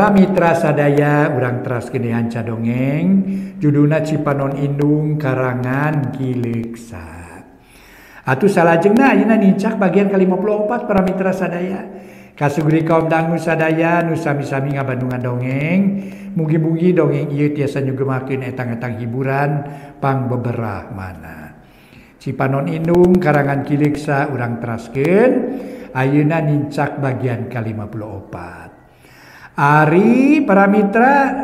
Para mitra sadaya urang teraskeun hanca dongeng judulna Cipanon Indung karangan Ki Leuksa. Atuh salajengna ayeuna nincak bagian ke-54 para mitra sadaya. Kasuguri kaum dangu sadaya nu sami-sami ngabandungan dongeng. Mugi-mugi dongeng ieu tiasa nyugemakeun etang-etang hiburan pangbeberahmana. Cipanon Indung karangan Ki Leuksa urang teraskeun ayeuna nincak bagian ke-54. Ari para mitra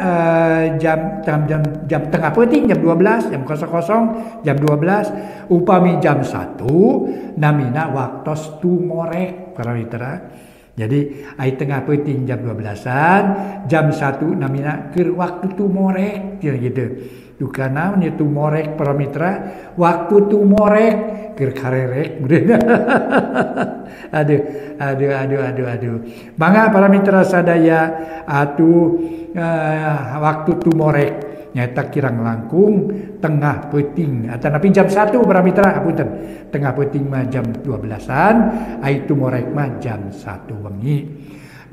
jam tengah peuting jam 12 jam 00 jam 12 upami jam 1 namina waktos tumorek para mitra. Jadi ai tengah peuting jam 12-an jam 1 namina keur waktu tumorek gitu. Dukana nya tumorek para mitra waktu tumorek keur karerek aduh. Mangga para mitra sadaya atuh waktu tumorek nyata kirang langkung tengah peuting atanapi jam 1 para mitra punten. Tengah peuting mah jam 12-an, ai tumorek mah jam 1 wengi.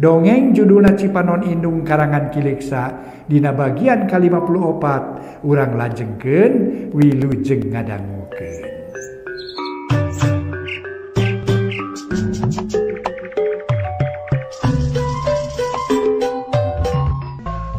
Dongeng judulna Cipanon Indung karangan Ki Leuksa dina bagian ke-54 urang lajengkeun wilujeng ngadangukeun.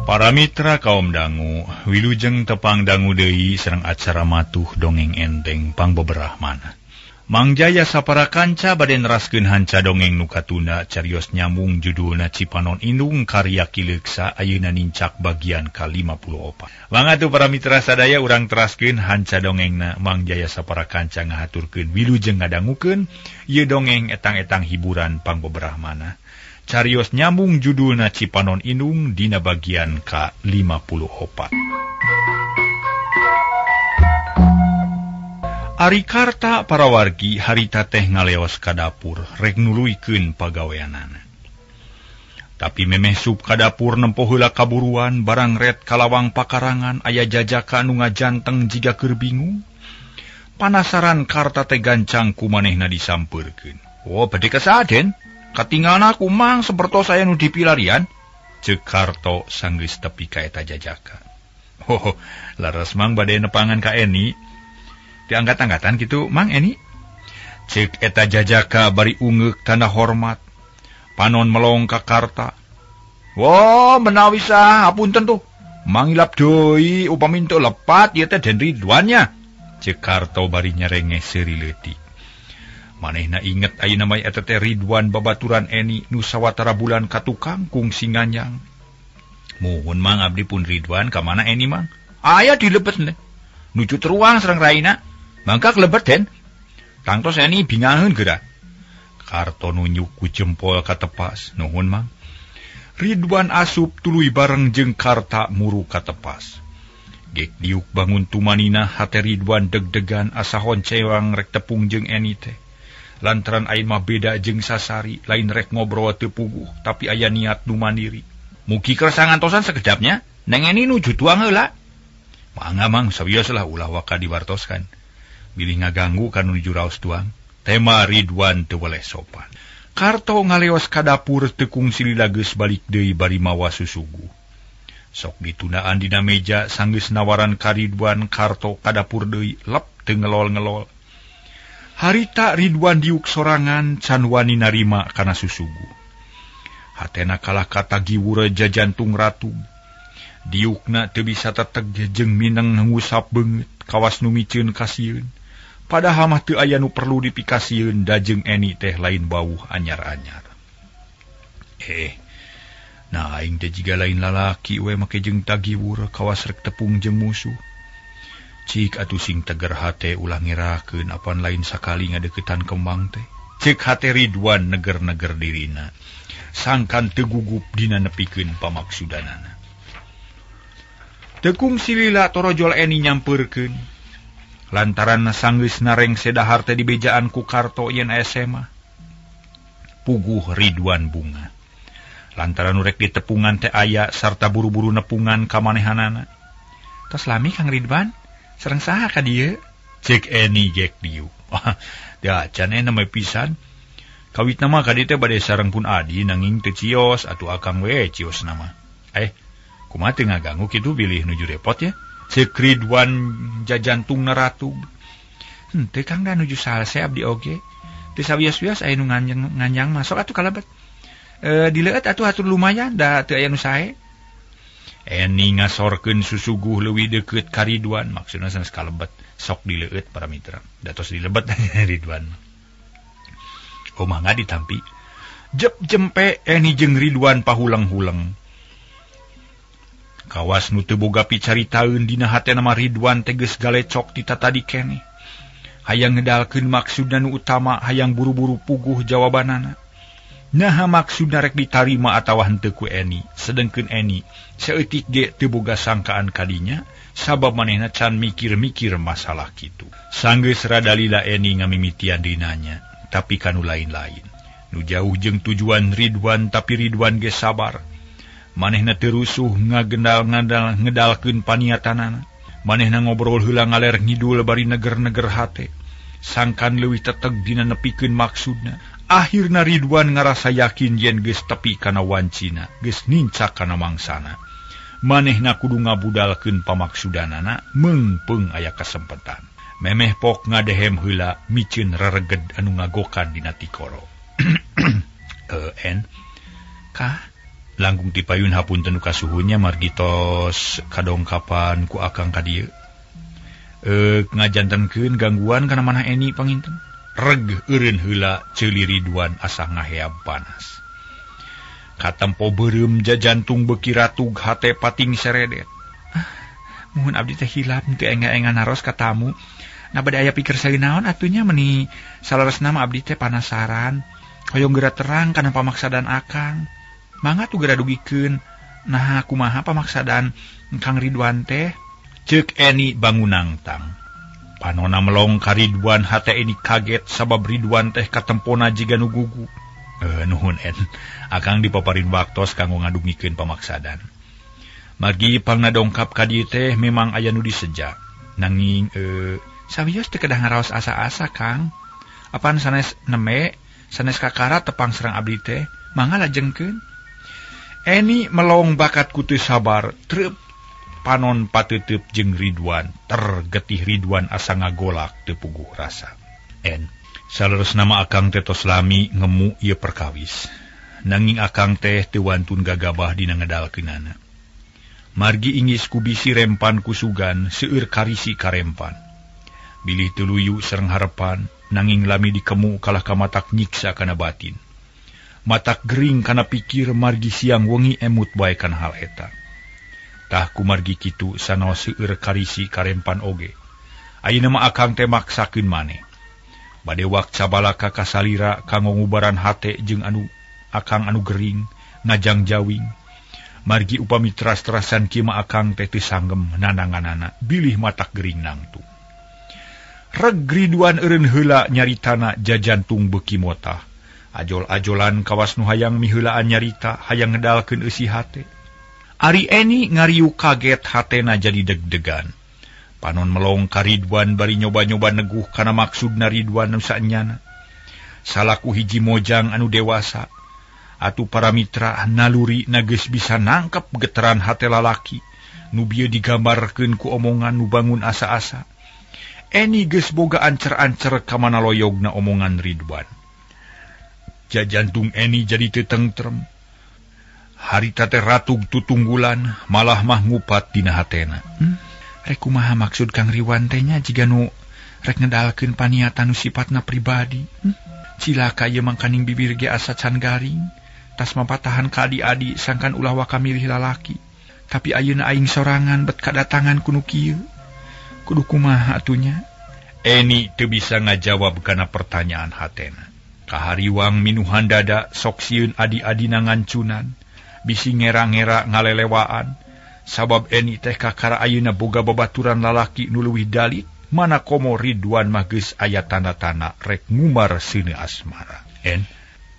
Para mitra kaum dangu, wilujeng tepang dangu deui sareng acara matuh dongeng enteng pangbeberahmana. Mang Jaya sapara kanca bade neraskeun hanca dongeng nu katunda carios nyambung judulna Cipanon Indung karya Ki Leuksa ayeuna nincak bagian ke-54. Mangga atuh para mitra sadaya urang teraskeun hanca dongengna Mang Jaya sapara kanca ngahaturkeun wilujeng ngadangukeun ieu dongeng etang-etang hiburan pangbeberahmana. Carios nyambung judulna Cipanon Indung dina bagian ke-54. Ari karta para wargi harita teh ngaleos ka dapur rek nuluykeun pagaweanana. Tapi memeh sup ka dapur nempo heula kaburuan barang ret kalawang pakarangan aya jajaka nu ngajanteng jiga keur bingung. Panasaran karta teh gancang ku manehna disampeurkeun. "Oh, bade kasaden? Katinggalna kumang sapertos aya nu dipilarian?" ceuk Karto sanggeus tepi ka eta jajaka. "Oh, laras mang bade nepangan ka Eni." Diangkat-angkatan gitu, "Mang Eni?" Ceuk eta jajaka bari ungeuk tanda hormat. Panon melong ka Karta. "Wo, menawi sah, hapunten tuh. Mangilap deui upami teu lepat ieu teh Den Ridwannya." Ceuk Karto bari nyerengeh seuri leutik. Manehna inget ayeuna mah eta teh Ridwan babaturan Eni nu sawatara bulan ka tukang kung singanyang. "Muhun Mang abdi pun Ridwan ka mana Eni Mang?" "Aya dilebet ne. Nuju teruang sareng raina. Mangka kelebet Den. Tangtos Eni bingaheun geura." Karto nunjuk ku jempol ka tepas. "Nuhun Mang." Ridwan asup tuluy bareng jeung Karta muru ka tepas. Gek diuk bangun tumanina hate Ridwan deg-degan asa honcewang rek tepung jeung Eni teh. Lantaran aing mah beda jeung sasari, lain rek ngobrol teu puguh, tapi aya niat nu mandiri. "Mugi kersa ngantosan sakedapnya, Neng Eni nuju tuang heula." "Mangga Mang, sawioslah ulah waka diwartoskan. Bilih ngaganggu kan nuju raos tuang." Tema Ridwan teu weleh sopan. Karto ngaleos ka dapur teu kungsi lilageus balik deui bari mawa susugu. Sok ditundaan dina meja sanggeus nawaran ka Ridwan, Karto ka dapur deui lep teu ngelol-ngelol. Harita Ridwan diuk sorangan can wani narima kana susugu. Hatena kalah katagiwure jajantung ratu. Diukna teu bisa teteg jeung mineng ngusap beungeut kawas nu miceun kasieun. Padahal mah teu aya nu perlu dipikasieun da jeung Eni teh lain bauh anyar-anyar. Nah aing teh jiga lain lalaki we make jeung tagiwure kawas rek tepung jeung musuh. Cik atuh sing teger hate ulah ngerakeun apan lain sakali ngadeuketan kembang teh. Ceuk hate Ridwan neger-neger dirina. Sangkan teu gugup dina nepikeun pamaksudanana. Tekung silila torojol Eni nyampeurkeun. Lantaran sanggeus nareng sedahar teh dibejaan ku Karto yen SMA. Puguh Ridwan bunga. Lantaran urek ditepungan teh aya sarta buru-buru nepungan ka manehanana. "Tos lami Kang Ridwan? Sareng saha ka dieu?" ceuk Eni gek diuk. "Da can nama pisan. Kawit nama kadi teh bade sareng pun adi nanging teu cios atuh akang we cios nama." kumaha teu ngaganggu kitu bilih nuju repot ya. Ceuk Ridwan jajantung naratug. Henteu Kang da nuju salse abdi oge. Teu sawias-wias aya nu nganjang masuk atuh kalebet. Dileueut atuh atur lumayan da teu aya nu sae. Eni ngasorkeun susuguh leuwih deukeut ka Ridwan, maksudna sanes kalebet sok dileueut para mitra. Da tos dilebet Ridwan. Omah ditampi. Jep jempe Eni jeung Ridwan pahulang-hulang. Kawas nu teu boga picaritaeun dina hatena mah Ridwan teges galecok ti tadi keneh. Hayang ngedalkeun maksudna nu utama, hayang buru-buru puguh jawabanana. Naha maksudna rek ditarima atawa henteu ku Eni, sedengkeun Eni saeutik ge teu boga sangkaan kadinya, sabab manehna can mikir-mikir masalah kitu. Sanggeus radalila Eni ngamimitian dinanya, tapi kanu lain-lain. Nu jauh jeung tujuan Ridwan, tapi Ridwan ge sabar. Manehna teu rusuh ngedalkeun paniatanana. Manehna ngobrol heula ngaler ngidul bari neger-neger hate. Sangkan leuwih teteg dina nepikeun maksudna. Akhirna Ridwan ngarasa yakin yen geus tepi kana wancina, geus nincak kana mangsana. Manehna kudu ngabudalkeun pamaksudanana meungpeung aya kasempetan. Memeh pok ngadehem heula micieun rereged anu ngagokan dina tikoro. Kah langkung ti payun hapunten kasuhunya margitos kadongkapan ku akang ka dieu. Ngajantenkeun gangguan kana manah Eni panginten. Reg eureun heula ceuli Ridwan asa ngaheab panas. Katempo beureum jajantung beuki ratug hate pating seredet. Muhun abdi teh hilap teu enga-enga naros ka tamu. Na bade aya pikir saeunaon atunya meuni salaresna mah abdi teh panasaran. Hoyong geura terang kana pamaksadan akang. Mangga tu geura dugikeun. Nah kumaha pamaksadan Kang Ridwan teh? Ceuk Eni bangunang tang. Panona melong ka Ridwan hate Eni kaget sabab Ridwan teh katempona jiga nu gugu. Nuhun akang dipaparin waktos kanggo ngadungikeun pamaksadan. Margi pangna dongkap ka dieu teh memang aya nu diseja. Nanging sawios teu kedah ngaraos asa-asa Kang. Apan sanes neme, sanes kakara tepang serang abdi teh, mangga lajengkeun. Eni melong bakat kutu sabar, treup panon pateuteub jeung Ridwan, tergetih Ridwan asa ngagolak teu puguh rasa. Saleresna mah akang teh tos lami ngemu ieu perkawis. Nanging akang teh teu wantun gagabah dina ngedalkeunana. Margi inggis ku bisi rempan kusugan seueur karisi karempan. Bilih teu luyu sareng harepan, nanging lami dikemu kalah ka matak nyiksa kana batin. Matak gering kana pikir margi siang wengi emut bae kana hal eta. Tah kumargi kitu sanaos seueur karisi karempan oge. Ayeuna mah akang teh maksakeun maneh. Bade wakca balaka kasalira kanggo ngubaran hate jeung akang anu gering ngajang jawing. Margi upami teras-terasan kieu mah akang teh teu sanggem nananganana bilih matak gering nangtu. Reg Ridwan eureun heula nyaritana jajantung beuki motah. Ajol-ajolan kawas nu hayang miheulaan nyarita hayang ngedalkeun eusi hate. Ari Eni ngariuk kaget hatena jadi deg-degan. Panon melong ka Ridwan bari nyoba-nyoba neguh kana maksudna Ridwan nu saenyana. Salaku hiji mojang anu dewasa. Atu para mitra naluri na geus bisa nangkep geteran hate lalaki. Nu bieu digambarkeun ku omongan nu bangun asa-asa. Eni geus boga ancer-ancer ka mana loyogna omongan Ridwan. Jajantung Eni jadi teu tentrem. Harita teh ratug tutunggulan, malah mah ngupat dina hatena. Rek kumaha maksud Kang Ridwan teh nya jiga nu rek ngedalkeun paniatan nu sifatna pribadi. Cilaka ieu mangkaning bibir ge asa can garing, tas mapatahan ka adi-adi sangkan ulah waka milih lalaki. Tapi ayeuna aing sorangan bet kadatangan kuno kieu. Kudu kumaha atunya? Eni teu bisa ngajawab kana pertanyaan hatena. Kahariwang minuhan dada sok sieun adi-adina ngancunan. Bisi ngera-ngera ngalelewaan, sabab Eni teh kakara ayeuna boga babaturan lalaki nu leuwih dalit, mana komo Ridwan mah geus aya tanda-tanda rek ngumbar seuneu asmara.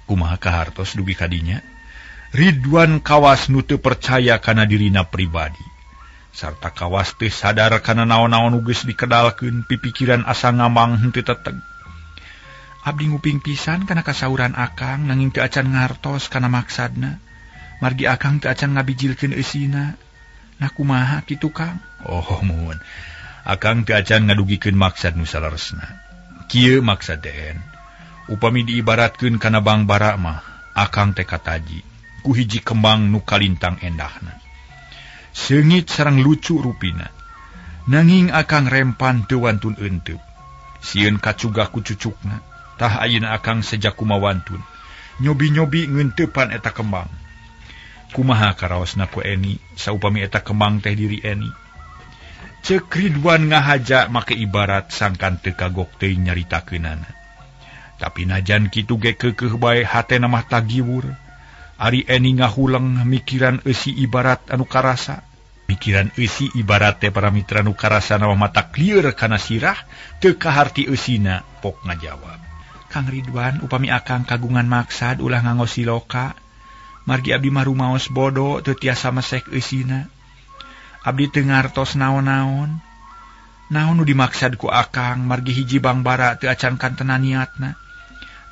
Kumaha kahartos dugi kadinya? Ridwan kawas nu teu percaya kana dirina pribadi, sarta kawas teu sadar kana naon-naon nu geus dikedalkeun pipikiran asa ngamang henteu teteg. Abdi nguping pisan kana kasauran akang nanging teu acan ngartos kana maksadna. Margi akang teu acan ngabijilkeun eusina. Nah kumaha kitu Kang? Oh mun. Akang teu acan ngadugikeun maksad nu salaresna. Kieu maksad den. Upami diibaratkeun kana bang bara mah, akang teh kataji ku hiji kembang nu kalintang endahna. Seungit sareng lucu rupina. Nanging akang rempan teu wantun eunteup. Sieun kacugah ku cucukna, tah ayeuna akang sejak kumawantun. Nyobi-nyobi ngeuntepan eta kembang. Kumaha karaosna ku Eni, saupami eta kembang teh diri Eni. Ceuk Ridwan ngahaja make ibarat sangkan teu kagok teuing nyaritakeunana. Tapi najan kitu ge keukeuh bae hatena mah tagiwur. Ari Eni ngahulang mikiran eusi ibarat anu karasa. Mikiran eusi ibarat teh para mitra nu karasa nama mata klieur kana sirah, teu kaharti eusina pok ngajawab. Kang Ridwan, upami akang kagungan maksad ulah nganggo siloka, margi abdi mah rumaos bodo teu tiasa mesek eusina. Abdi teu ngartos naon-naon. Naon nu dimaksad ku akang margi hiji bang bara teu acan kantena niatna.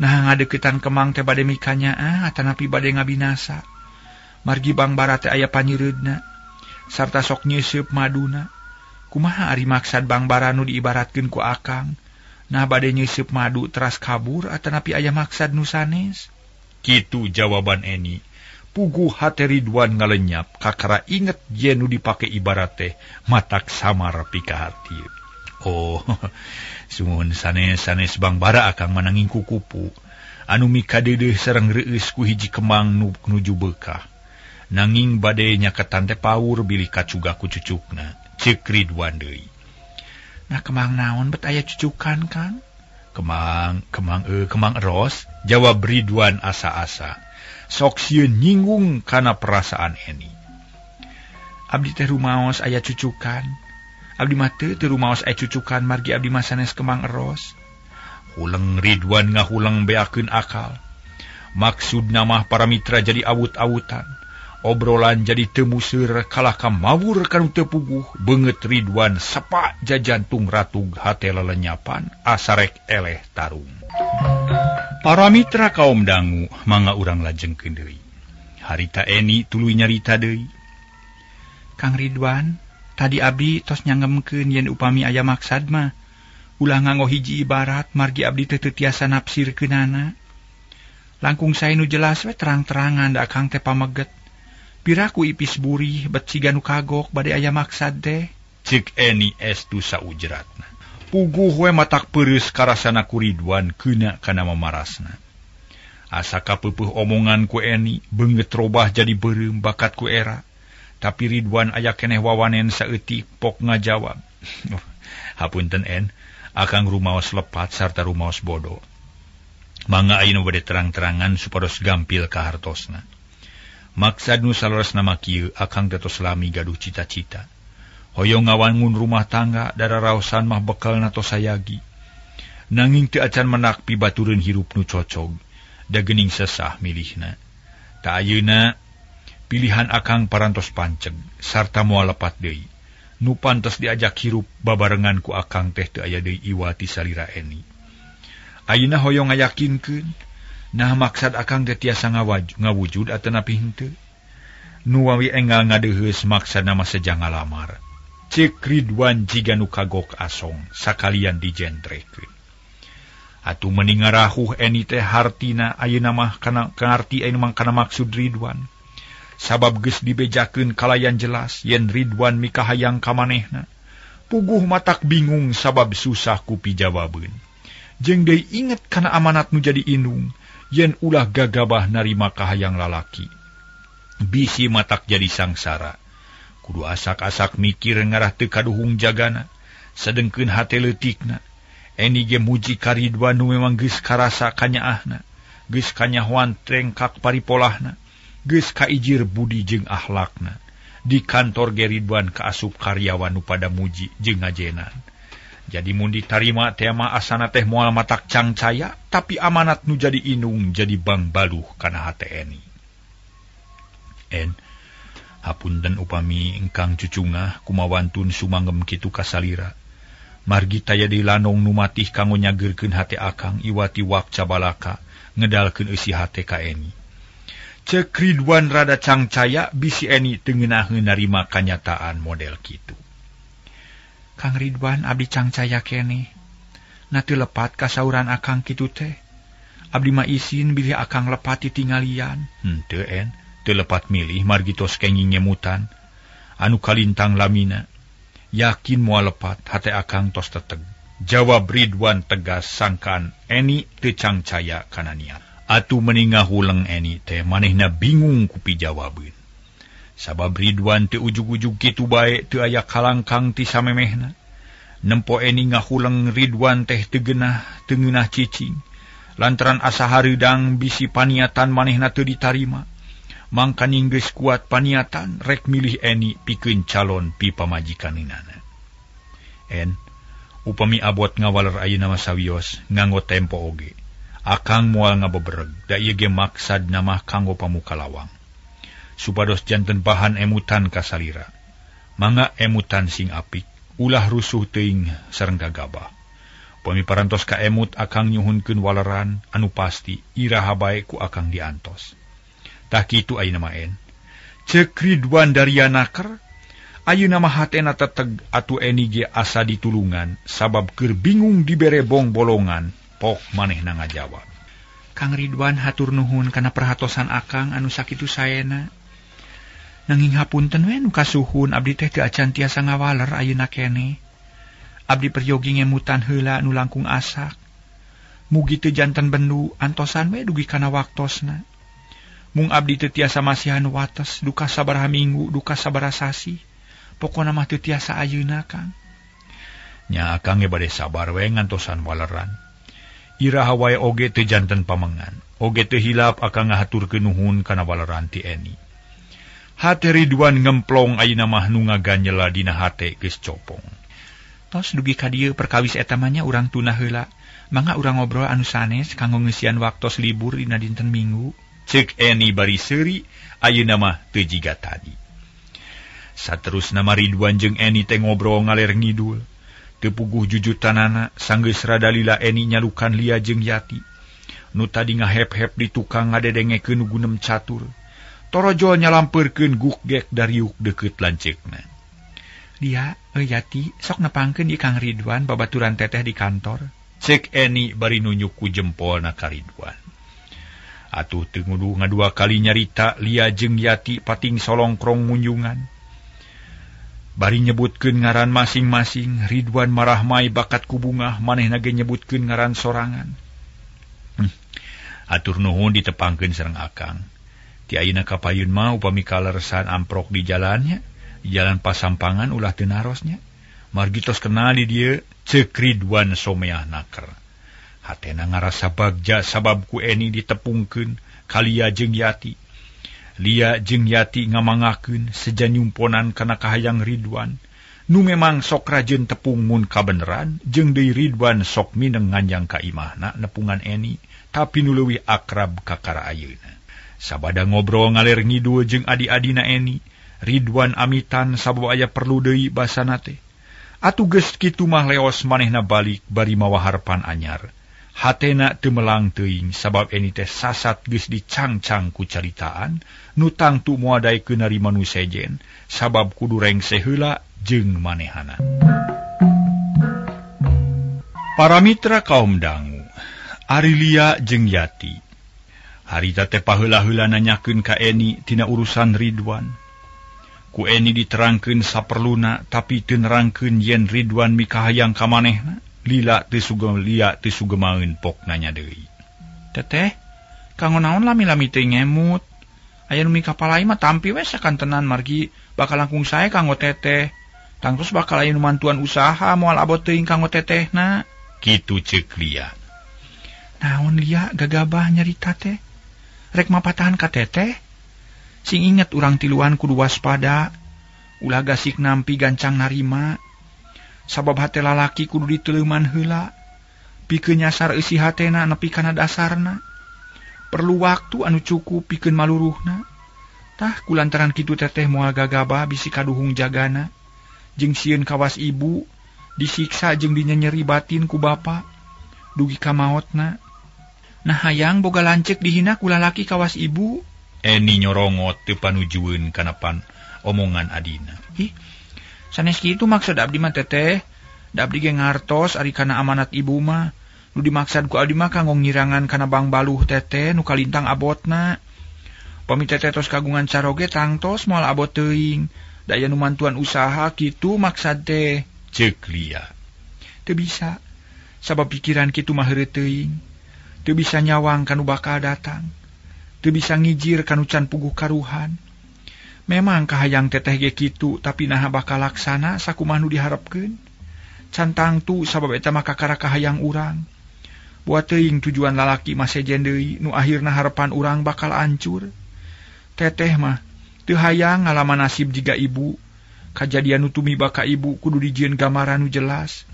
Nah ngadeuketan kemang teh bade mikanya atanapi bade ngabinasa. Margi bang bara teh aya panyireudna sarta sok nyeusup maduna. Kumaha ari maksad bang bara nu diibaratkeun ku akang? Nah bade nyeusup madu teras kabur atanapi aya maksad nu sanes? Kitu jawaban Eni. Puguh hate Ridwan ngalenyap kakara inget yen nu dipake ibarat teh matak samar pikaharti. Oh, sumun sanes-sanes bang bara akang mananging kukupu anu mikadeudeuh sareng reueus ku hiji kembang nuju beukah. Nanging bade nyaketan teh paur bilih kacugah ku cucukna. Ceuk Ridwan deui. Nah kembang naon bet aya cucukan Kang? Kembang eros, jawab Ridwan asa-asa. Sok sieun nyinggung kana perasaan Eni. Abdi teh rumaos aya cucukan. Abdi mah teu rumaos aya cucukan margi abdi mah sanes kembang eros. Huleng Ridwan ngahulang beakeun akal. Maksudna mah para mitra jadi awut-awutan. Obrolan jadi teu museur kalah kamawur kanu teu puguh. Beungeut Ridwan sapa jajantung ratug hate lelenyapan asarek eleh tarung. Para mitra kaum dangu mangga urang lajengkeun deui. Harita Eni tuluy nyarita deui. Kang Ridwan, tadi abdi tos nyangemkeun yen upami aya maksad mah ulah nganggo hiji ibarat margi abdi teu tiasa nafsirkeunana. Langkung sae nu jelas we terang-terangan da akang teh pameget. Piraku ipis buri bet siga nu kagok bade aya maksad teh. Ceuk Eni estu saujratna. Puguh we matak peureus karasana ku Ridwan keuna kana mamarasna. Asa kapeupuh omongan ku Eni beungeut robah jadi beureum bakat ku era. Tapi Ridwan aya keneh wawanen saeutik pok ngajawab. Hapunten En, akang rumaos lepat sarta rumaos bodo. Mangga ayeuna bade terang-terangan supados gampil ka hartosna. Maksad nu saloresna mah kieu akang tos lami gaduh cita-cita. Hoyong ngawangun rumah tangga dararaosan mah bekalna tos sayagi. Nanging teu acan menak pibatureun hirup nu cocog, da geuning sesah milihna. Ta ayeuna pilihan akang parantos panceg sarta moal lepat deui. Nu pantes diajak hirup babarengan ku akang teh teu aya deui iwati salira Eni. Ayeuna hoyong ngayakinkeun, nah maksad akang teh tiasa ngawujud atanapi henteu. Nu wawi enggal ngadeuheus maksadna mah seja ngalamar. Ceuk Ridwan jiga nu kagok asong sakalian dijentrekeun. Atuh mending ngarahuh Eni teh hartina ayeuna mah kana ngarti ayeuna mah kana maksud Ridwan. Sabab geus dibejakeun kalayan jelas yen Ridwan mikahayang ka manehna. Puguh matak bingung sabab susah ku pijawabeun. Jeung deui inget kana amanat nu jadi indung yen ulah gagabah narima kahayang lalaki. Bisi matak jadi sangsara. Kudu asak-asak mikir ngarah teu kaduhung jagana. Sedengkeun hate leutikna. Eni ge muji ka Ridwan nu memang geus karasa kanyaahna. Geus kanyahoan trengkak paripolahna. Geus kaijir budi jeung akhlakna. Di kantor ge Ridwan kaasup karyawan nu pada muji jeung ngajenan. Jadi mun ditarima teh mah asana teh moal matak cangcaya, tapi amanat nu jadi indung jadi bang baluh kana hate Eni. En, hapunten upami engkang cucungah kumawantun sumanggem kitu kasalira. Margi taya di lanong nu matih kanggo nyageurkeun hate akang iwati wakca balaka ngedalkeun eusi hate ka Eni. Cek Ridwan rada cangcaya bisi Eni tengenaheun narima kanyataan model kitu. Kang Ridwan abdi cangcaya keneh. Na teu lepat kasauran akang kitu teh. Abdi mah isin bilih akang lepat titinggalian. Henteu en, teu lepat milih margitos kenging nyemutan. Anu kalintang lamina. Yakin moal lepat hate akang tos teteg. Jawab Ridwan tegas sangkaan Eni teu cangcaya kana niat. Atu meningah huleng Eni teh manehna bingung ku pijawabeun. Sabab Ridwan teu ujug-ujug kitu bae teu aya kalangkang ti samemehna. Nempo Eni ngahuleng Ridwan teh teu geunah cicing. Lantaran asa hareudang bisi paniatan manehna teu ditarima. Mangka ninggeus kuat paniatan rek milih Eni pikeun calon pi pamajikaneunana. En upami abot ngawaler ayeuna mah sawios nganggo tempo oge. Akang moal ngabebereg, da ieu ge maksad namah kanggo pamuka lawang. Supados janten bahan emutan kasalira. Mangga emutan sing apik, ulah rusuh teuing sareng gagabah. Upami parantos ka emut akang nyuhunkeun waleran anu pasti iraha bae ku akang diantos. Tah kitu ayeuna mah en. Cek Ridwan Daryanaker, ayeuna mah hatena teteg atu Eni ge asa ditulungan sabab keur bingung dibere bong bolongan. Pok manehna ngajawab. Kang Ridwan hatur nuhun kana perhatosan akang anu sakitu saena. Nanging hapunten we nu kasuhun abdi teh teu acan tiasa ngawaler ayeuna keneh. Abdi peryogi ngemutan heula nu langkung asak. Mugi teu janten bendu antosan we dugi kana waktosna. Mung abdi teu tiasa masihan wates duka sabaraha minggu duka sabaraha sasi. Pokona mah teu tiasa ayeuna Kang. Nya akang ge bade sabar we ngantosan waleran. Iraha wae oge teu janten pamengan. Oge teu hilap akang ngahaturkeun nuhun kana waleran ti Eni. Hate Ridwan ngemplong ayeuna mah nu ngaganyela dina hate geus copong. Tos dugi ka dieu perkawis eta mah nya urang tunah heula. Mangga urang ngobrol anu sanes kanggo ngeusian waktos libur dina dinten Minggu. Cek Eni bari seuri ayeuna mah teu jiga tadi. Saterusna mah Ridwan jeung Eni teh ngobrol ngaler ngidul. Teu puguh jujutanana sanggeus rada lila Eni nyalukan Lia jeung Yati. Nu tadi ngahep-hep di tukang ngadedengekeun gunem catur. Torojo nyalampeurkeun gukgek dariuk deukeut lanceukna. Lia, Yati, sok nepangkeun ieu Kang Ridwan babaturan teteh di kantor. Cek Eni bari nunjuk ku jempolna ka Ridwan. Atuh teu ngudu ngadua kali nyarita Lia jeung Yati pating solongkrong munjungan. Bari nyebutkeun ngaran masing-masing, Ridwan marah mai bakat ku bungah, manehna ge nyebutkeun ngaran sorangan. Atur nuhun ditepangkeun sareng akang. Ti ayeuna kapayun mah upami kaleresan amprok di jalannya, di jalan pasampangan ulah teu narosnya. Margitos kenal di dieu cek Ridwan someah naker. Hatena ngarasa bagja sabab ku Eni ditepungkeun ka Lia jeung Yati. Lia jeung Yati ngamangakeun sejanyumponan kana kahayang Ridwan. Nu memang sok rajeun tepung mun kabeneran, jeung deui Ridwan sok mineng nganjang ka imahna nepungan Eni, tapi nu leuwih akrab ka kara ayeuna. Sabada ngobrol ngaler ngidul jeung adi-adina Eni, Ridwan amitan sabab aya perlu deui basana teh. Atuh geus kitu mah leos manehna balik bari mawa harapan anyar. Hatena teu melang teuing sabab Eni teh sasat geus dicangcang ku caritaan nu tangtu moadaikeun narima nu sejen sabab kudu rengse heula jeung manehana. Para mitra kaum dangu, ari Lia jeung Yati. Harita teh paheula-heula nanyakeun ka Eni tina urusan Ridwan. Ku Eni diterangkeun saperluna tapi teu nerangkeun yen Ridwan mikahayang ka manehna. Lia teu sugemaeun pok nanya deui. Teteh, kanggo naon lami-lami teu ngemut? Aya nu mika palai mah tampi we sakantenan margi bakal langkung sae kanggo teteh. Tangtus bakal aya nu mantuan usaha moal abot teuing kanggo tetehna. Kitu ceuk Lia. Naon Lia gagabah nyarita teh? Rek mapatahan ka teteh? Sing inget urang tiluan kudu waspada. Ulah gasik nampi gancang narima. Sabab hate lalaki kudu diteleuman heula. Pikeun nyasar isi hatena nepi kana dasarna. Perlu waktu anu cukup pikeun maluruhna. Tah kulantaran kitu teteh moal gagabah bisi kaduhung jagana. Jeung sieun kawas ibu disiksa jeung dinyenyeri batin ku bapa. Dugi ka maotna. Nah hayang boga lanceuk dihina ku lalaki kawas ibu. Eni nyorongot teu panujueun kanapan omongan adina. Sanes kitu maksud abdi mah teteh. Da abdi ge ngartos ari kana amanat ibu mah. Nu dimaksad ku abdi mah kanggo ngirangan kana bang baluh teteh nu kalintang abotna. Pami teteh tos kagungan caroge tangtos moal abot teuing. Daya nu mantuan usaha kitu maksad teh. Ceuk Lia. Teu bisa. Sabab pikiran kitu mah heureut teuing. Teu bisa nyawang kanu bakal datang. Teu bisa ngijir kanu can puguh karuhan. Memang kahayang teteh ge kitu, tapi naha bakal laksana sakumaha nu diharepkeun. Can tangtu sabab eta mah kakara kahayang urang. Buat teuing tujuan lalaki mah sejen deui nu akhirna harepan urang bakal hancur. Teteh mah teu hayang ngalaman nasib jiga ibu. Kajadian nu tumiba ka ibu kudu dijieun gambaran nu jelas.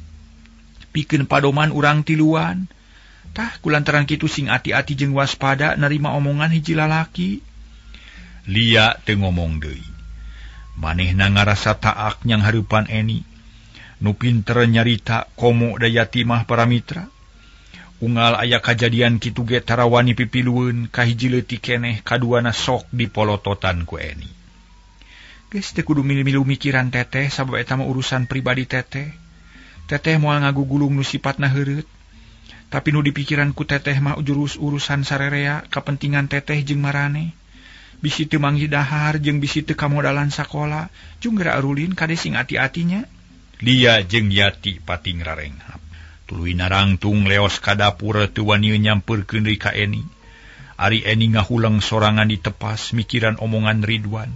Pikeun padoman urang tiluan. Tah kulantaran kitu sing ati-ati jeung waspada nerima omongan hiji lalaki. Lia teu ngomong deui. Manehna ngarasa taak nyang hareupan Eni. Nu pinter nyarita komo da yatimah para mitra. Unggal aya kajadian kitu ge tarawani pipilueun ka hiji leutik keneh kaduana sok dipolototan ku Eni. Geus teu kudu milu-milu mikiran teteh sabab eta mah urusan pribadi teteh. Teteh moal ngagugulung nu sifatna heureut. Tapi nu dipikiran ku teteh mah urusan sarerea kapentingan teteh jeung marane. Bisi teu manggi dahar jeung bisi teu kamodalan sakola, jeung geura arulin kade sing ati-atinya. Lia jeung Yati pating rarenghap. Tuluy narangtung leos ka dapur teu wani nyampeurkeun deui ka Eni. Ari Eni ngahuleng sorangan di tepas mikiran omongan Ridwan.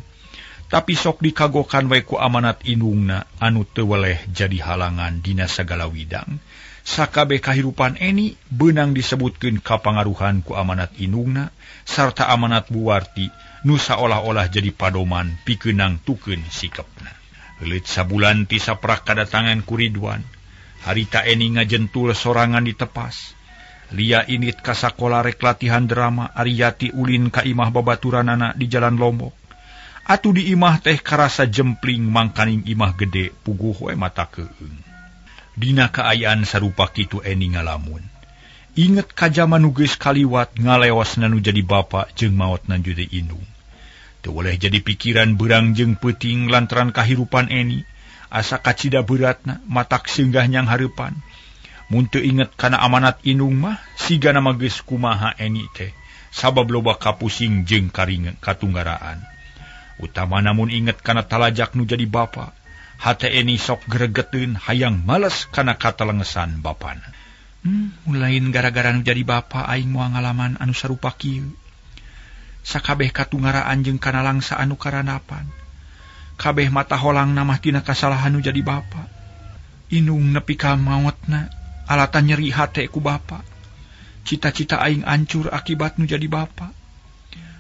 Tapi sok dikagokan wae ku amanat indungna anu teu weleh jadi halangan dina sagala widang. Sakabeh kahirupan Eni beunang disebutkeun kapangaruhan ku amanat indungna sarta amanat buwarti nu saolah-olah jadi padoman pikeun nangtukeun sikepna. Heuleut sabulan ti saprak kadatangan ku Ridwan, harita Eni ngajentul sorangan di tepas. Lia init ka sakola rek latihan drama, ari Yati ulin ka imah babaturanana di Jalan Lombok. Atuh di imah teh karasa jempling mangkaning imah gede puguh we mata keung. Dina kaayaan sarupa kitu Eni ngalamun. Inget ka jaman nu geus kaliwat ngaleosna nu jadi bapa jeung maotna jude indung. Teu boleh jadi pikiran beurang jeung peuting lantaran kahirupan Eni, asa kacida beuratna matak seunggah nyang hareupan. Mun teu inget kana amanat indung mah sigana mah geus kumaha Eni teh, sabab loba kapusing jeung karingan katunggaraan. Utamana mun inget kana talajak nu jadi bapa, hate Eni sok gregeteun hayang males kana katalengesan bapana. Mulain gara-gara nu jadi bapa aing moal ngalaman anu sarupa kieu. Sakabeh katunggaraan jeung kana langsa anu karanapan. Kabeh mata holang namah tina kasalahan nu jadi bapa. Indung nepi ka maotna, alatan nyeri hate ku bapa. Cita-cita aing ancur akibat nu jadi bapa.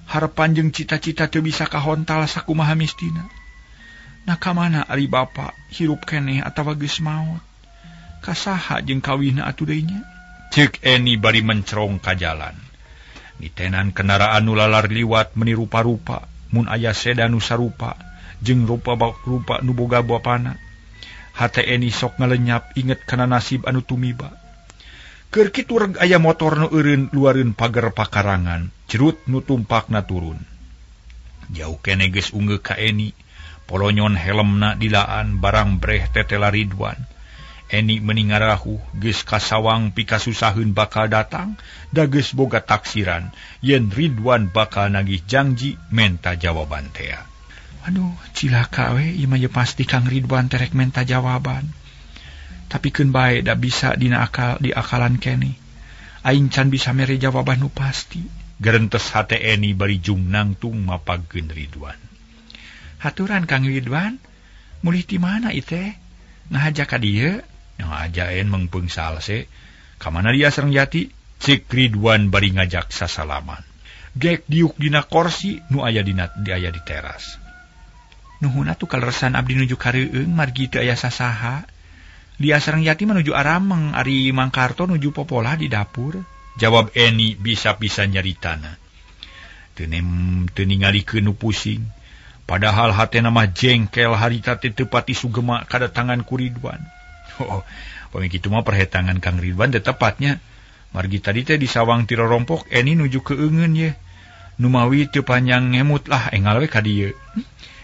Harapan jeung cita-cita teu bisa kahontal sakumaha mistina. Nah kamana ari bapa hirup keneh atawa geus maot? Kasaha jeung kawihna atuh deui nya? Ceuk Eni bari mencrong ka jalan. Nitenan kendaraan nu lalar liwat meni rupa-rupa, mun aya sedan nu sarupa jeung rupa-rupa nu boga bapana. Hate Eni sok ngalenyap inget kana nasib anu tumiba. Keur kitu reg aya motor nu eureun luareun pager pakarangan, cerut nu tumpakna turun. Jauh keneh geus unggeuh ka Eni, polonyon helmna dilaan barang breh tetela Ridwan. Eni meningarahu geus kasawang pikasusaheun bakal datang, da geus boga taksiran yen Ridwan bakal nagih janji menta jawaban teh. Aduh, cilaka we ieu mah pasti Kang Ridwan terek menta jawaban. Tapi keun bae da bisa dina akalan keneh. Aing can bisa mere jawaban nu pasti. Gerentes hate Eni bari jung nangtung mapagkeun Ridwan. Haturan Kang Ridwan, mulih ti mana ieu teh? Ngahaja ka dieu? Ngajaen mengpeung salse. Kamana dia sareng Yati? Cik Ridwan bari ngajak sasalaman. Gek diuk dina kursi nu aya di teras. Nuhun atuh kaleresan abdi nuju ka reueung margi teu aya sasaha. Dia sareng Yati menuju Arameng, ari Mangkarto nuju Popola di dapur. Jawab Eni bisa-bisa nyaritana. Teu ningalikeun nu pusing. Padahal hatena mah jengkel harita teh teu pati sugema kadatangan ku Ridwan. Pami kitu mah perhetangan Kang Ridwan teh tepatnya. Margi tadi teh di sawang ti rorompok Eni nuju ke eungeun ye. Numawi teu panjang ngemut lah engal we ka dieu.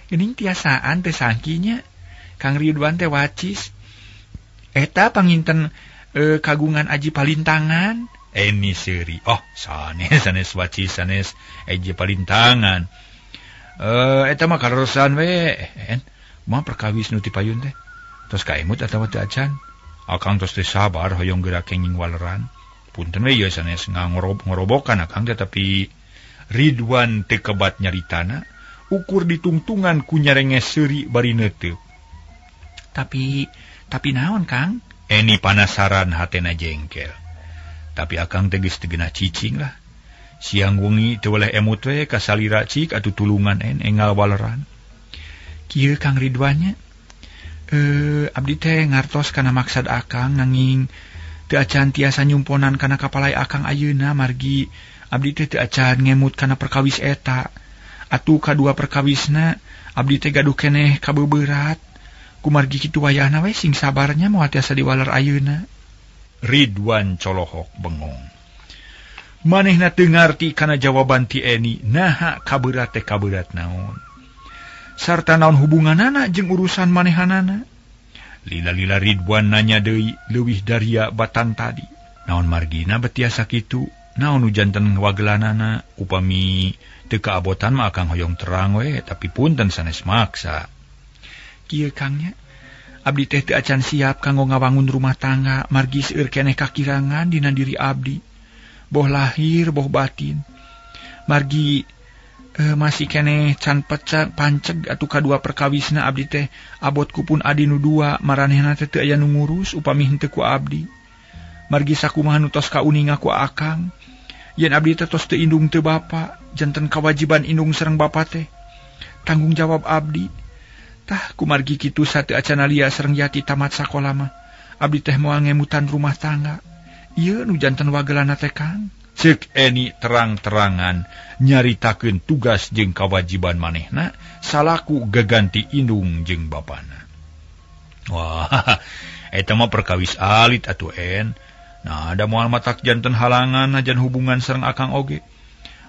Geuning tiasaan teh sangkinya. Kang Ridwan teh wacis. Eta panginten kagungan Aji Palintangan. Eni seuri. Oh, sanes wacis sanes Aji Palintangan. Eta mah karosan we. Mah perkawis nu ti payun teh. Tos kaemut atawa teu acan. Akang tos teh sabar hoyong geura kenging waleran. Punten we ieu sanes ngorobokan akang teh tapi Ridwan teu kebat nyaritana. Ukur ditungtungan ku nyarenges seuri bari neuteup. Tapi naon, Kang? Eni panasaran hatena jengkel. Tapi akang teh geus teu geunah cicing lah. Siang wengi teu weleh emut we ka salira cik atuh tulungan engal waleran. Kieu Kang Ridwannya. Abdi teh ngartos kana maksad akang nanging teu acan tiasa nyumponan kana kapalai akang ayeuna margi abdi teh teu acan ngemut kana perkawis eta. Atuh kadua perkawisna abdi teh gaduh keneh kabeuberat. Kumargi kitu wayahna we sing sabarnya moal tiasa diwaler ayeuna. Ridwan colohok bengong. Manehna teu ngarti kana jawaban ti Eni, naha kabeurat teh kabeurat naon. Sarta naon hubunganana jeung urusan manehanana. Lila-lila Ridwan nanya deui leuwih daria batan tadi. Naon margina betiasa kitu, naon nu janten wagelanana, upami teu kaabotan mah akang hoyong terang we, tapi punten sanes maksa. Kieu Kangnya, abdi teh teu acan siap kanggo ngawangun rumah tangga margi seueur keneh kakirangan dina diri abdi. Boh lahir, boh batin. Margi masih keneh can pecah panceg atuh kadua perkawisna abdi teh abot kupun adi nu dua maranehna teh teu aya nu ngurus upami henteu ku abdi. Margi sakumaha nu tos kauninga ku akang. Yen abdi teh tos teu indung teu bapa, janten kawajiban indung sareng bapa teh. Tanggung jawab abdi. Tah kumargi kitu sateu acan alia sareng Yati tamat sakola mah. Abdi teh moal ngemutan rumah tangga. Ieu nu janten wagelana teh Kang. Ceuk Eni terang-terangan nyaritakeun tugas jeung kawajiban manehna salaku gaganti indung jeung bapana. Wah, eta mah perkawis alit atuh En. Nah, ada moal matak janten halangan najan hubungan sareng akang oge.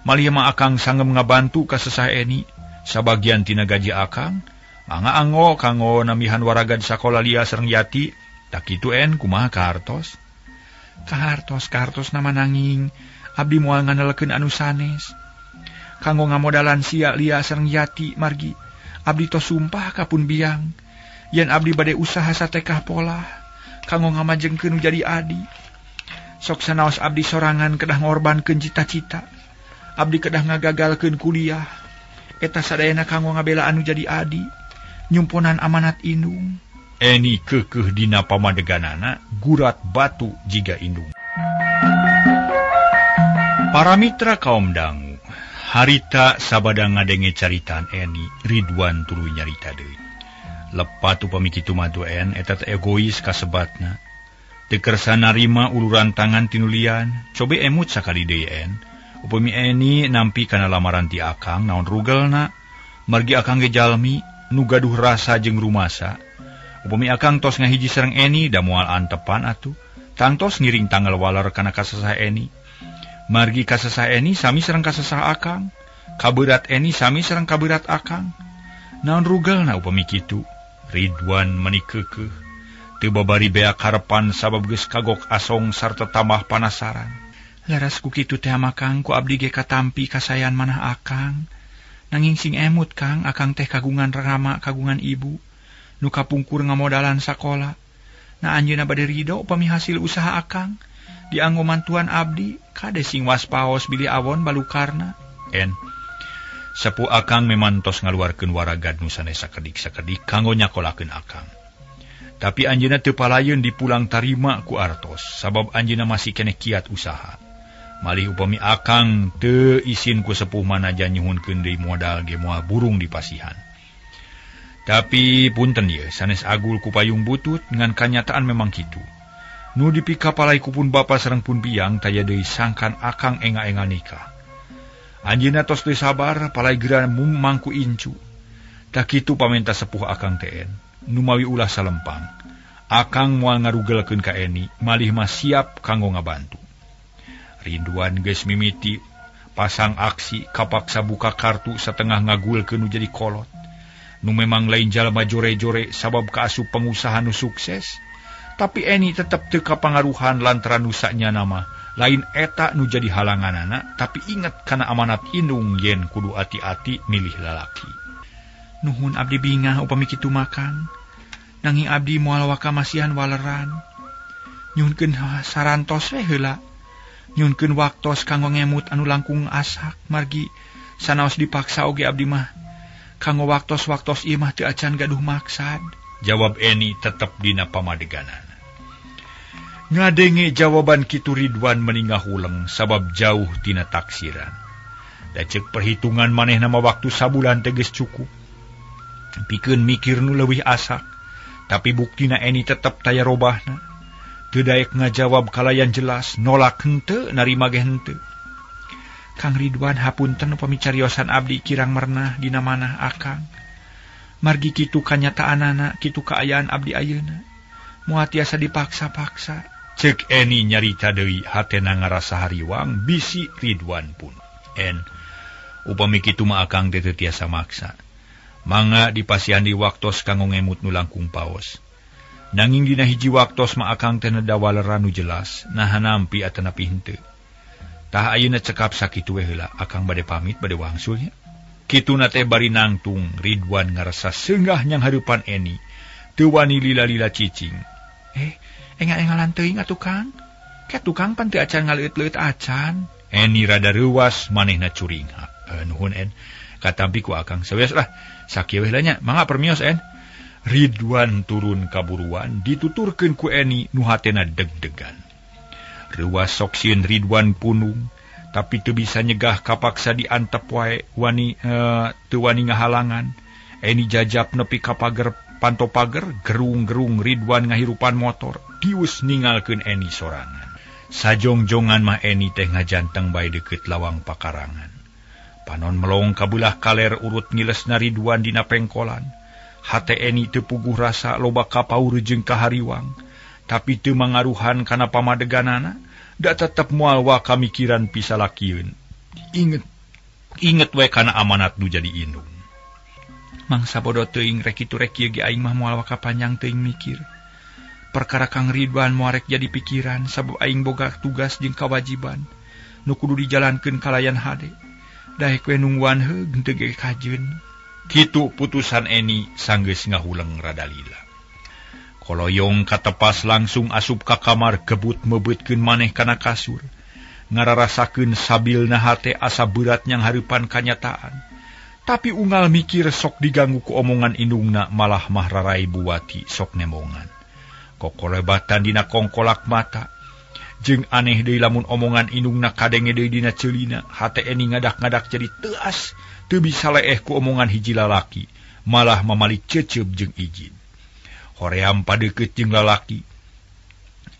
Malih mah akang sangem ngabantu ka sesah Eni. Sabagian tina gaji akang mangga anggo kanggo namihan waragad sakola lia sareng Yati. Tak kitu En kumaha kahartos? Kahartos nama nanging abdi moal ngandelkeun anu sanes. Kanggo ngamodalan sia lia sareng Yati margi abdi tos sumpah kapun biang yen abdi bade usaha satekah pola kanggo ngamajengkeun nu jadi adi. Sok sanaos abdi sorangan kedah ngorbankeun cita-cita. Abdi kedah ngagagalkeun kuliah. Eta sadayana kanggo ngabela anu jadi adi. Nyumponan amanat indung. Eni keukeuh dina pamadeganana gurat batu jiga indung. Para mitra kaum dangu, harita sabada ngadenge caritaan Eni, Ridwan tuluy nyarita deui. Lepat upami kitu mah En eta teh egois kasebatna. Teu kersa narima uluran tangan tinulian, cobe emut sakali deui En. Upami Eni nampi kana lamaran ti akang naon rugelna, margi akang ge jalmi nu gaduh rasa jeung rumasa. Upami akang tos ngahiji sareng Eni da moal antepan atuh, tangtos ngiring tanggal waler kana kasesah Eni. Margi kasesah Eni sami sareng kasesah akang, kabeurat Eni sami sareng kabeurat akang. Naon rugelna upami kitu? Ridwan meuni keukeuh, teu babari beak harepan sabab geus kagok asong sarta tambah panasaran. Laras ku kitu teh mah Kang ku abdi ge katampi kasayan manah akang. Nanging sing emut Kang, akang teh kagungan rama kagungan ibu. Nu kapungkur ngamodalan sakola. Na anjeunna bade ridho upami hasil usaha akang dianggo mantuan abdi, kade sing waspaos bilih awon balukarna. En sepuh akang memantos ngaluarkeun waragad nu sanes sakedik-sakedik kanggo nyakolakeun akang. Tapi anjeunna teu palayeun dipulang tarima ku artos, sabab anjeunna masih keneh kiat usaha. Malih upami akang teu isin ku sepuh manajan nyuhunkeun deui modal ge moal burung di pasihan. Tapi punten ieu sanes agul ku payung butut ngan kanyataan memang kitu. Nu dipika palai ku pun bapa sareng pun biang taya deui sangkan akang enga-enga nikah. Anjeunna tos teu sabar palai geura mangku incu. Tak kitu pamenta sepuh akang teh nu mawi ulah salempang. Akang moal ngarugelkeun ka Eni, malih mah siap kanggo ngabantu. Ridwan geus mimiti pasang aksi kapaksa buka kartu setengah ngagulkeun nu jadi kolot. Nu memang lain jalma jore-jore sabab kaasup pengusaha nu sukses, tapi Eni tetep teu kapangaruhan lantaran nusanya nama lain eta nu jadi halanganana, tapi inget kana amanat indung yen kudu hati-hati milih lalaki. Nuhun abdi bingah upami kitu makan, nanging abdi moal wakamasihan waleran. Nyunkeun sarantos we heula. Nyunkeun waktos kanggo ngemut anu langkung asak margi sanaos dipaksa oge abdi mah. Kanggo waktos-waktos ieu mah teu acan gaduh maksad. Jawab Eni tetep dina pamadeganan. Ngadenge jawaban kitu Ridwan meningah uleng sabab jauh tina taksiran. Da ceuk perhitungan manehna mah waktu sabulan teges cukup. Pikeun mikir nu leuwih asak, tapi buktina Eni tetep taya robahna. Teu daek ngajawab kalayan jelas, nolak henteu, narima ge henteu. Kang Ridwan hapunten upami cariosan abdi kirang mernah dina manah akang. Margi kitu kanyataanana, kitu kaayaan abdi ayeuna. Moal tiasa dipaksa-paksa. Ceuk Eni nyarita deui hatena ngarasa hariwang bisi Ridwan pun. Upami kitu mah akang teu tiasa maksa. Mangga dipasihan di waktos kanggo ngemut nu langkung paos. Nanging dina hiji waktos mah akang teu neda waleran nu jelas, naha nampi atanapi henteu. Tah ayeuna cekap sakitu we heula, akang bade pamit bade wangsul nya. Kituna teh bari nangtung Ridwan ngarasa seunggah nyang hareupan Eni, teu wani lila-lila cicing. Engal-engalan teuing atuh Kang. Ke tukang pan teu acan ngaleut-leut acan. Eni rada reuwas manehna curing. Nuhun katampi ku akang saweas lah. Sakieu we heula nya, mangga permios Ridwan turun kaburuan dituturkeun ku Eni nu hatena deg-degan. Reuwas sok sieun Ridwan punung, tapi teu bisa nyegah kapaksa diantep wae teu wani ngahalangan. Eni jajab nepi ka pager panto pager, gerung-gerung Ridwan ngahirupan motor, dius ningalkeun Eni sorangan. Sajongjongan mah Eni teh ngajanteng bae deukeut lawang pakarangan. Panon melong kabelah kaler urut ngilesna Ridwan dina pengkolan. Hate Eni teu puguh rasa loba kapaur jeung kahariwang, tapi teu mangaruhan kana pamadeganana, da tetep moal wa kamikiran pisalakieun. Inget we kana amanat nu jadi indung. Mangsa bodoh teuing rek kitu rek ieu ge aing mah moal waka panjang teuing mikir. Perkara Kang Ridwan moal rek jadi pikiran sabab aing boga tugas jeung kawajiban nu kudu dijalankeun kalayan hade. Daek we nungguan heug henteu ge kajeun. Kitu putusan Eni sanggeus ngahuleng rada lila. Koloyong katepas langsung asup ka kamar kebut mebeutkeun maneh kana kasur. Ngararasakeun sabilna hate asa berat nyang hareupan kanyataan. Tapi unggal mikir sok diganggu ku omongan indungna malah mah rarai buati sok nemongan. Kokolebatan dina kongkolak mata. Jeung aneh deui lamun omongan indungna kadenge deui dina ceulina, hate Eni ngadak-ngadak jadi teas. Teu bisa leeh ku omongan hiji lalaki, malah mamalik cecep jeung izin. Hoream padeukeut jeung lalaki.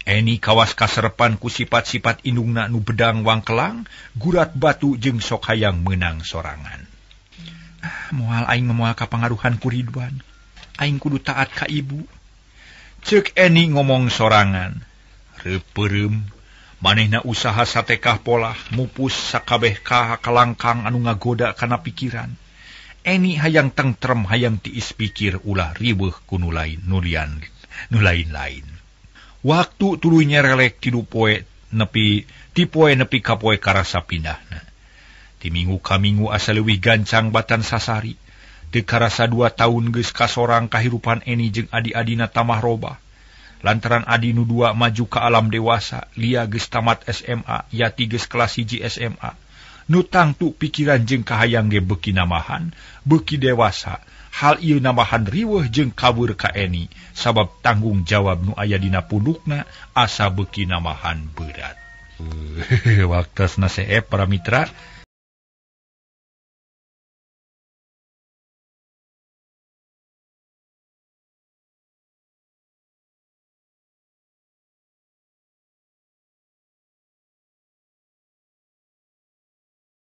Eni kawas kaserepan ku sifat-sifat indungna nu bedang wangkelang, gurat batu jeung sok hayang meunang sorangan. Moal aing moal kapangaruhan ku Ridwan. Aing kudu taat ka ibu. Ceuk Eni ngomong sorangan. Reupeurem, manehna usaha satekah polah mupus sakabeh kalangkang anu ngagoda kana pikiran. Eni hayang tentrem hayang tiis pikir ulah riweuh ku nu lain-lain. Waktu tuluy nyerelek ti poe nepi ka poe karasa pindahna. Ti minggu ka minggu asa leuwih gancang batan sasari. Teu karasa 2 taun geus kasorang kahirupan Eni jeung adi-adina tamah robah. Lantaran adi nu 2 maju ka alam dewasa, lia geus tamat SMA, yati geus kelas 1 SMA. Nu tangtu pikiran jeung kahayang ge beuki namahan, beuki dewasa. Hal ieu namahan riweuh jeung kabur ka Eni, sabab tanggung jawab nu aya dina pundukna asa beuki namahan berat. Waktosna seep para mitra.